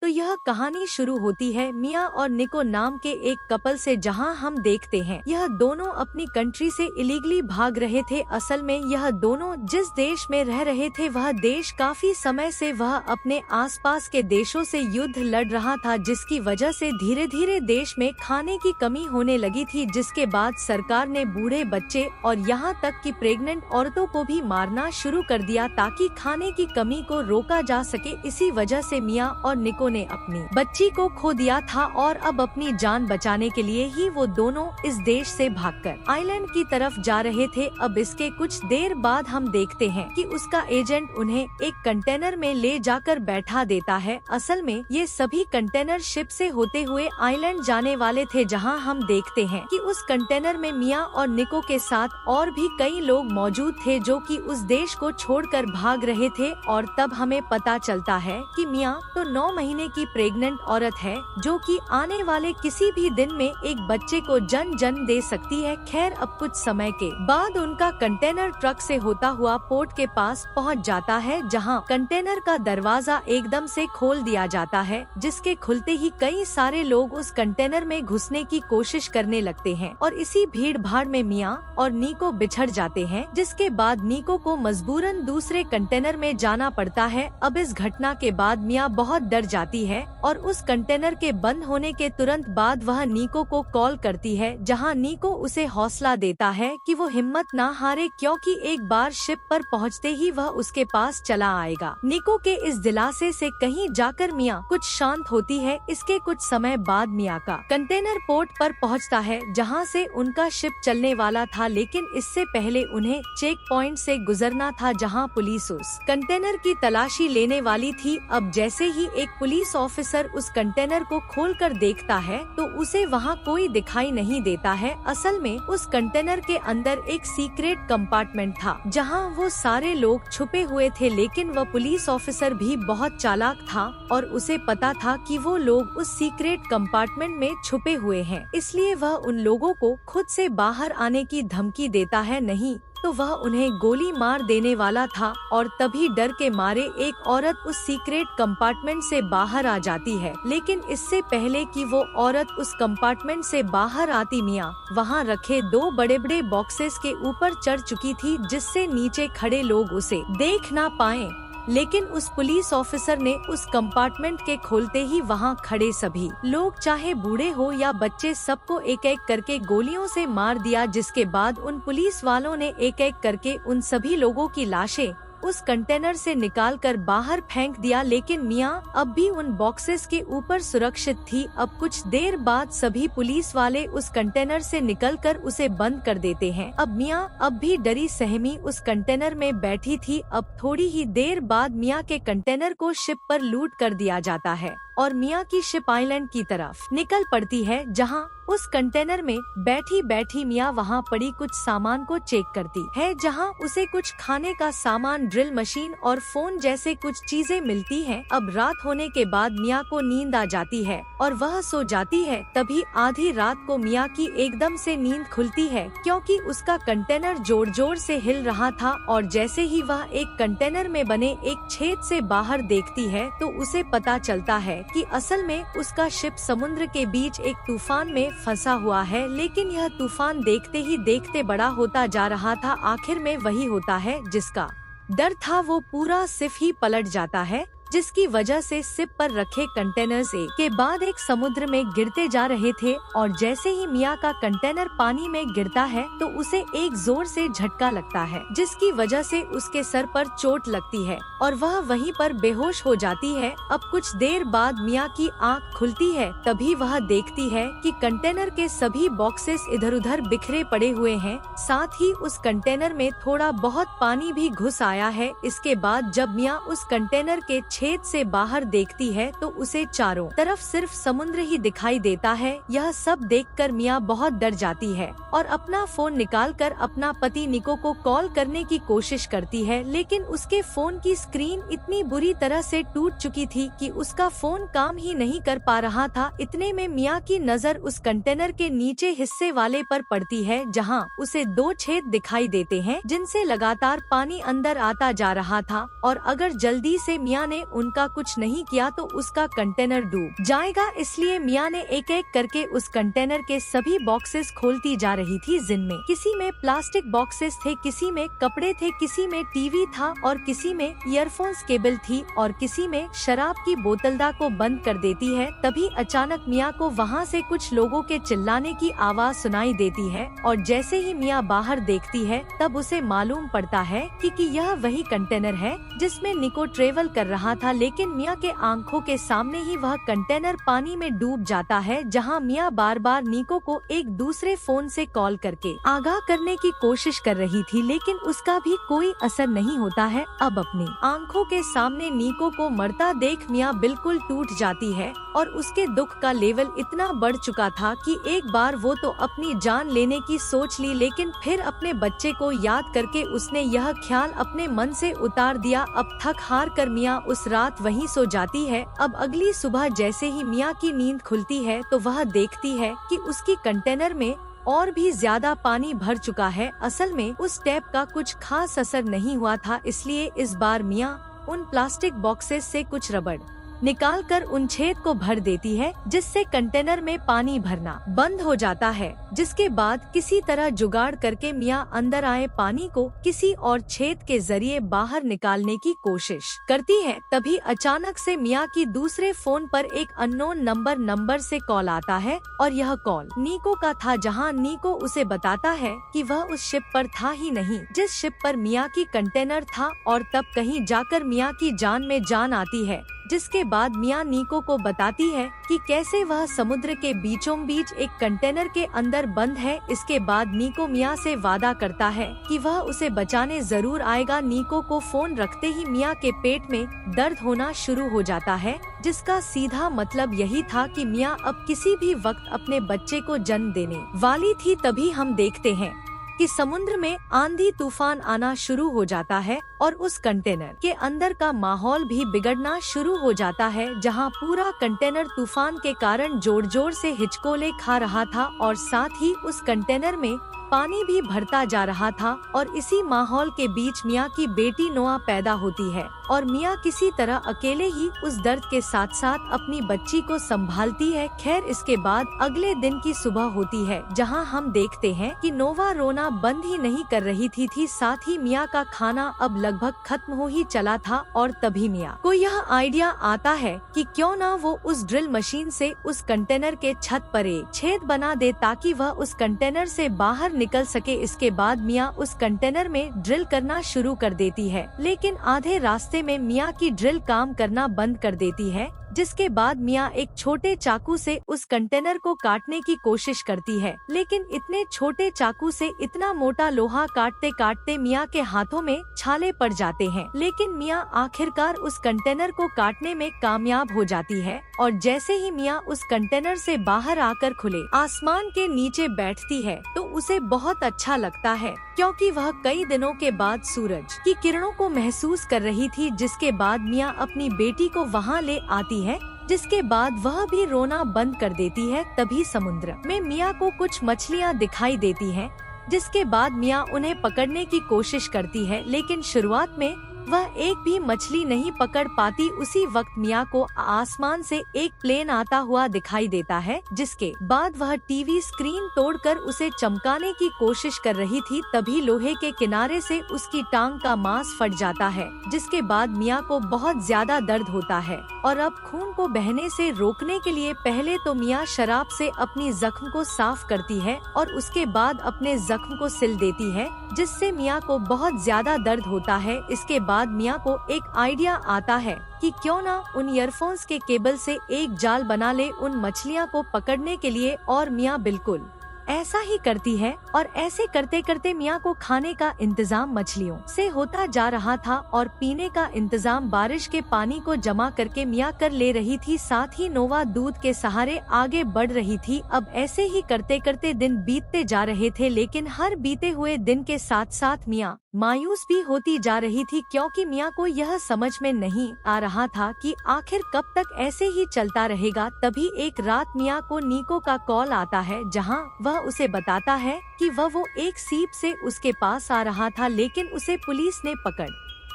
तो यह कहानी शुरू होती है मिया और निको नाम के एक कपल से, जहां हम देखते हैं यह दोनों अपनी कंट्री से इलीगली भाग रहे थे। असल में यह दोनों जिस देश में रह रहे थे वह देश काफी समय से वह अपने आसपास के देशों से युद्ध लड़ रहा था, जिसकी वजह से धीरे धीरे देश में खाने की कमी होने लगी थी, जिसके बाद सरकार ने बूढ़े बच्चे और यहाँ तक कि प्रेग्नेंट औरतों को भी मारना शुरू कर दिया ताकि खाने की कमी को रोका जा सके। इसी वजह से मिया और निको ने अपनी बच्ची को खो दिया था और अब अपनी जान बचाने के लिए ही वो दोनों इस देश से भागकर आइलैंड की तरफ जा रहे थे। अब इसके कुछ देर बाद हम देखते हैं कि उसका एजेंट उन्हें एक कंटेनर में ले जाकर बैठा देता है। असल में ये सभी कंटेनर शिप से होते हुए आइलैंड जाने वाले थे, जहां हम देखते हैं कि उस कंटेनर में मिया और निको के साथ और भी कई लोग मौजूद थे जो कि उस देश को छोड़कर भाग रहे थे। और तब हमें पता चलता है कि मिया तो 9 महीने की प्रेग्नेंट औरत है जो कि आने वाले किसी भी दिन में एक बच्चे को जन्म दे सकती है। खैर, अब कुछ समय के बाद उनका कंटेनर ट्रक से होता हुआ पोर्ट के पास पहुंच जाता है, जहां कंटेनर का दरवाजा एकदम से खोल दिया जाता है, जिसके खुलते ही कई सारे लोग उस कंटेनर में घुसने की कोशिश करने लगते हैं और इसी भीड़ भाड़ में मिया और निको बिछड़ जाते हैं, जिसके बाद निको को मजबूरन दूसरे कंटेनर में जाना पड़ता है। अब इस घटना के बाद मिया बहुत डर जाती है और उस कंटेनर के बंद होने के तुरंत बाद वह निको को कॉल करती है, जहां निको उसे हौसला देता है कि वो हिम्मत ना हारे, क्योंकि एक बार शिप पर पहुंचते ही वह उसके पास चला आएगा। निको के इस दिलासे से कहीं जाकर मिया कुछ शांत होती है। इसके कुछ समय बाद मिया का कंटेनर पोर्ट पर पहुंचता है, जहां से उनका शिप चलने वाला था, लेकिन इससे पहले उन्हें चेक पॉइंट से गुजरना था, जहां पुलिस उस कंटेनर की तलाशी लेने वाली थी। अब जैसे ही एक पुलिस ऑफिसर उस कंटेनर को खोलकर देखता है तो उसे वहां कोई दिखाई नहीं देता है। असल में उस कंटेनर के अंदर एक सीक्रेट कंपार्टमेंट था, जहां वो सारे लोग छुपे हुए थे, लेकिन वह पुलिस ऑफिसर भी बहुत चालाक था और उसे पता था कि वो लोग उस सीक्रेट कंपार्टमेंट में छुपे हुए हैं, इसलिए वह उन लोगों को खुद से बाहर आने की धमकी देता है, नहीं तो वह उन्हें गोली मार देने वाला था। और तभी डर के मारे एक औरत उस सीक्रेट कंपार्टमेंट से बाहर आ जाती है, लेकिन इससे पहले कि वो औरत उस कंपार्टमेंट से बाहर आती, मिया वहां रखे 2 बड़े-बड़े बॉक्सेस के ऊपर चढ़ चुकी थी, जिससे नीचे खड़े लोग उसे देख ना पाएं। लेकिन उस पुलिस ऑफिसर ने उस कंपार्टमेंट के खोलते ही वहां खड़े सभी लोग, चाहे बूढ़े हो या बच्चे, सबको एक एक करके गोलियों से मार दिया, जिसके बाद उन पुलिस वालों ने एक एक करके उन सभी लोगों की लाशें उस कंटेनर से निकालकर बाहर फेंक दिया। लेकिन मिया अब भी उन बॉक्सेस के ऊपर सुरक्षित थी। अब कुछ देर बाद सभी पुलिस वाले उस कंटेनर से निकलकर उसे बंद कर देते हैं। अब मिया अब भी डरी सहमी उस कंटेनर में बैठी थी। अब थोड़ी ही देर बाद मिया के कंटेनर को शिप पर लूट कर दिया जाता है और मिया की शिप आइलैंड की तरफ निकल पड़ती है, जहां उस कंटेनर में बैठी बैठी मिया वहां पड़ी कुछ सामान को चेक करती है, जहां उसे कुछ खाने का सामान, ड्रिल मशीन और फोन जैसे कुछ चीजें मिलती हैं। अब रात होने के बाद मिया को नींद आ जाती है और वह सो जाती है। तभी आधी रात को मिया की एकदम से नींद खुलती है, क्योंकि उसका कंटेनर जोर जोर से हिल रहा था और जैसे ही वह एक कंटेनर में बने एक छेद से बाहर देखती है तो उसे पता चलता है कि असल में उसका शिप समुद्र के बीच एक तूफान में फंसा हुआ है। लेकिन यह तूफान देखते ही देखते बड़ा होता जा रहा था। आखिर में वही होता है जिसका डर था, वो पूरा शिप ही पलट जाता है, जिसकी वजह से शिप पर रखे कंटेनर्स एक के बाद एक समुद्र में गिरते जा रहे थे। और जैसे ही मिया का कंटेनर पानी में गिरता है तो उसे एक जोर से झटका लगता है, जिसकी वजह से उसके सर पर चोट लगती है और वह वहीं पर बेहोश हो जाती है। अब कुछ देर बाद मिया की आंख खुलती है, तभी वह देखती है कि कंटेनर के सभी बॉक्सेस इधर उधर बिखरे पड़े हुए हैं, साथ ही उस कंटेनर में थोड़ा बहुत पानी भी घुस आया है। इसके बाद जब मिया उस कंटेनर के छेद से बाहर देखती है तो उसे चारों तरफ सिर्फ समुद्र ही दिखाई देता है। यह सब देखकर मिया बहुत डर जाती है और अपना फोन निकालकर अपना पति निको को कॉल करने की कोशिश करती है, लेकिन उसके फोन की स्क्रीन इतनी बुरी तरह से टूट चुकी थी कि उसका फोन काम ही नहीं कर पा रहा था। इतने में मिया की नजर उस कंटेनर के नीचे हिस्से वाले पर पड़ती है, जहां उसे 2 छेद दिखाई देते हैं, जिनसे लगातार पानी अंदर आता जा रहा था। और अगर जल्दी से मिया ने उनका कुछ नहीं किया तो उसका कंटेनर डूब जाएगा, इसलिए मिया ने एक एक करके उस कंटेनर के सभी बॉक्सेस खोलती जा रही थी, जिनमें किसी में प्लास्टिक बॉक्सेस थे, किसी में कपड़े थे, किसी में टीवी था और किसी में ईयरफोन्स केबल थी और किसी में शराब की बोतलदा को बंद कर देती है। तभी अचानक मिया को वहाँ से कुछ लोगों के चिल्लाने की आवाज सुनाई देती है और जैसे ही मिया बाहर देखती है तब उसे मालूम पड़ता है कि यह वही कंटेनर है जिसमें निको ट्रेवल कर रहा था। लेकिन मिया के आंखों के सामने ही वह कंटेनर पानी में डूब जाता है, जहां मिया बार बार निको को एक दूसरे फोन से कॉल करके आगाह करने की कोशिश कर रही थी, लेकिन उसका भी कोई असर नहीं होता है। अब अपनी आंखों के सामने निको को मरता देख मिया बिल्कुल टूट जाती है और उसके दुख का लेवल इतना बढ़ चुका था कि एक बार वो तो अपनी जान लेने की सोच ली, लेकिन फिर अपने बच्चे को याद करके उसने यह ख्याल अपने मन से उतार दिया। अब थक हार कर मिया उस रात वहीं सो जाती है। अब अगली सुबह जैसे ही मिया की नींद खुलती है तो वह देखती है कि उसकी कंटेनर में और भी ज्यादा पानी भर चुका है। असल में उस टैप का कुछ खास असर नहीं हुआ था, इसलिए इस बार मिया उन प्लास्टिक बॉक्सेस से कुछ रबड़ निकालकर उन छेद को भर देती है, जिससे कंटेनर में पानी भरना बंद हो जाता है। जिसके बाद किसी तरह जुगाड़ करके मिया अंदर आए पानी को किसी और छेद के जरिए बाहर निकालने की कोशिश करती है। तभी अचानक से मिया की दूसरे फोन पर एक अननोन नंबर से कॉल आता है और यह कॉल निको का था, जहां निको उसे बताता है कि वह उस शिप पर था ही नहीं जिस शिप पर मिया की कंटेनर था, और तब कहीं जाकर मिया की जान में जान आती है। जिसके बाद मिया निको को बताती है कि कैसे वह समुद्र के बीचों बीच एक कंटेनर के अंदर बंद है। इसके बाद निको मिया से वादा करता है कि वह उसे बचाने जरूर आएगा। निको को फोन रखते ही मिया के पेट में दर्द होना शुरू हो जाता है, जिसका सीधा मतलब यही था कि मिया अब किसी भी वक्त अपने बच्चे को जन्म देने वाली थी। तभी हम देखते हैं कि समुद्र में आंधी तूफान आना शुरू हो जाता है और उस कंटेनर के अंदर का माहौल भी बिगड़ना शुरू हो जाता है, जहां पूरा कंटेनर तूफान के कारण जोर जोर से हिचकोले खा रहा था और साथ ही उस कंटेनर में पानी भी भरता जा रहा था। और इसी माहौल के बीच मिया की बेटी नोआ पैदा होती है और मिया किसी तरह अकेले ही उस दर्द के साथ साथ अपनी बच्ची को संभालती है। खैर, इसके बाद अगले दिन की सुबह होती है, जहां हम देखते हैं कि नोवा रोना बंद ही नहीं कर रही थी। साथ ही मिया का खाना अब लगभग खत्म हो ही चला था और तभी मिया को यह आइडिया आता है कि क्यों ना वो उस ड्रिल मशीन से उस कंटेनर के छत पर एक छेद बना दे ताकि वह उस कंटेनर से बाहर निकल सके। इसके बाद मिया उस कंटेनर में ड्रिल करना शुरू कर देती है, लेकिन आधे रास्ते में मिया की ड्रिल काम करना बंद कर देती है। जिसके बाद मिया एक छोटे चाकू से उस कंटेनर को काटने की कोशिश करती है, लेकिन इतने छोटे चाकू से इतना मोटा लोहा काटते काटते मिया के हाथों में छाले पड़ जाते हैं। लेकिन मिया आखिरकार उस कंटेनर को काटने में कामयाब हो जाती है और जैसे ही मिया उस कंटेनर से बाहर आकर खुले आसमान के नीचे बैठती है तो उसे बहुत अच्छा लगता है, क्योंकि वह कई दिनों के बाद सूरज की किरणों को महसूस कर रही थी। जिसके बाद मिया अपनी बेटी को वहाँ ले आती है, जिसके बाद वह भी रोना बंद कर देती है। तभी समुद्र में मिया को कुछ मछलियाँ दिखाई देती हैं, जिसके बाद मिया उन्हें पकड़ने की कोशिश करती है, लेकिन शुरुआत में वह एक भी मछली नहीं पकड़ पाती। उसी वक्त मिया को आसमान से एक प्लेन आता हुआ दिखाई देता है, जिसके बाद वह टीवी स्क्रीन तोड़कर उसे चमकाने की कोशिश कर रही थी। तभी लोहे के किनारे से उसकी टांग का मांस फट जाता है, जिसके बाद मिया को बहुत ज्यादा दर्द होता है और अब खून को बहने से रोकने के लिए पहले तो मिया शराब से अपनी जख्म को साफ करती है और उसके बाद अपने जख्म को सिल देती है, जिससे मिया को बहुत ज्यादा दर्द होता है। इसके बाद मिया को एक आइडिया आता है कि क्यों ना उन ईयरफोन्स के केबल से एक जाल बना ले उन मछलियाँ को पकड़ने के लिए, और मिया बिल्कुल ऐसा ही करती है। और ऐसे करते करते मिया को खाने का इंतजाम मछलियों से होता जा रहा था और पीने का इंतजाम बारिश के पानी को जमा करके मिया कर ले रही थी। साथ ही नोवा दूध के सहारे आगे बढ़ रही थी। अब ऐसे ही करते करते दिन बीतते जा रहे थे, लेकिन हर बीते हुए दिन के साथ साथ मिया मायूस भी होती जा रही थी, क्योंकि मिया को यह समझ में नहीं आ रहा था कि आखिर कब तक ऐसे ही चलता रहेगा। तभी एक रात मिया को निको का कॉल आता है, जहां वह उसे बताता है कि वह वो एक सीप से उसके पास आ रहा था, लेकिन उसे पुलिस ने पकड़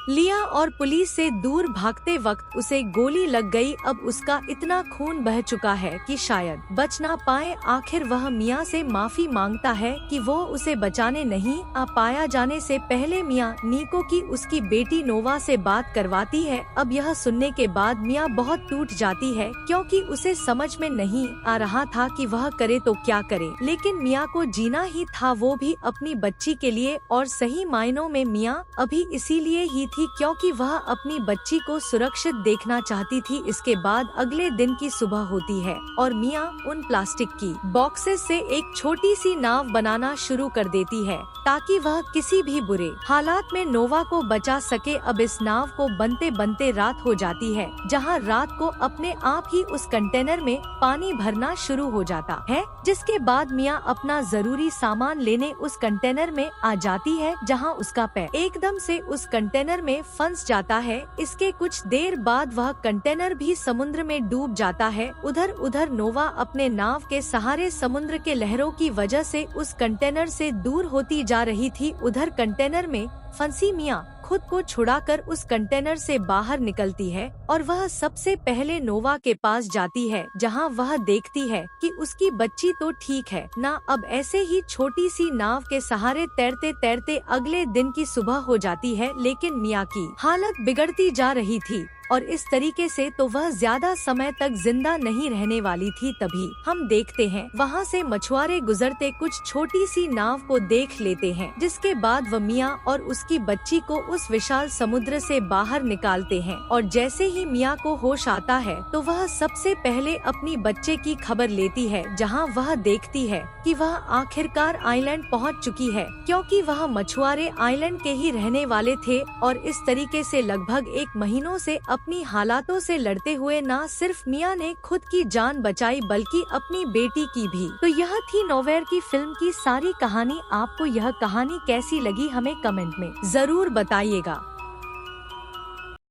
लिया और पुलिस से दूर भागते वक्त उसे गोली लग गई। अब उसका इतना खून बह चुका है कि शायद बच ना पाए। आखिर वह मियाँ से माफी मांगता है कि वो उसे बचाने नहीं आ पाया। जाने से पहले मियाँ निको की उसकी बेटी नोवा से बात करवाती है। अब यह सुनने के बाद मियाँ बहुत टूट जाती है, क्योंकि उसे समझ में नहीं आ रहा था कि वह करे तो क्या करे। लेकिन मियाँ को जीना ही था, वो भी अपनी बच्ची के लिए। और सही मायनों में मियाँ अभी इसीलिए ही थी क्योंकि वह अपनी बच्ची को सुरक्षित देखना चाहती थी। इसके बाद अगले दिन की सुबह होती है और मियाँ उन प्लास्टिक की बॉक्सेस से एक छोटी सी नाव बनाना शुरू कर देती है ताकि वह किसी भी बुरे हालात में नोवा को बचा सके। अब इस नाव को बनते बनते रात हो जाती है, जहाँ रात को अपने आप ही उस कंटेनर में पानी भरना शुरू हो जाता है। जिसके बाद मियाँ अपना जरूरी सामान लेने उस कंटेनर में आ जाती है, जहाँ उसका पैर एकदम से उस कंटेनर में फंस जाता है। इसके कुछ देर बाद वह कंटेनर भी समुद्र में डूब जाता है। उधर नोवा अपने नाव के सहारे समुद्र के लहरों की वजह से उस कंटेनर से दूर होती जा रही थी। उधर कंटेनर में फंसी मियाँ खुद को छुड़ाकर उस कंटेनर से बाहर निकलती है और वह सबसे पहले नोवा के पास जाती है, जहां वह देखती है कि उसकी बच्ची तो ठीक है ना। अब ऐसे ही छोटी सी नाव के सहारे तैरते तैरते अगले दिन की सुबह हो जाती है। लेकिन मियाँ की हालत बिगड़ती जा रही थी और इस तरीके से तो वह ज्यादा समय तक जिंदा नहीं रहने वाली थी। तभी हम देखते हैं वहाँ से मछुआरे गुजरते कुछ छोटी सी नाव को देख लेते हैं, जिसके बाद वह मियाँ और उसकी बच्ची को उस विशाल समुद्र से बाहर निकालते हैं। और जैसे ही मियाँ को होश आता है तो वह सबसे पहले अपनी बच्चे की खबर लेती है, जहाँ वह देखती है कि वह आखिरकार आइलैंड पहुँच चुकी है, क्योंकि वह मछुआरे आइलैंड के ही रहने वाले थे। और इस तरीके से लगभग 1 महीनों से अपनी हालातों से लड़ते हुए न सिर्फ मियाँ ने खुद की जान बचाई बल्कि अपनी बेटी की भी। तो यह थी नोवेयर की फिल्म की सारी कहानी। आपको यह कहानी कैसी लगी हमें कमेंट में जरूर बताइएगा।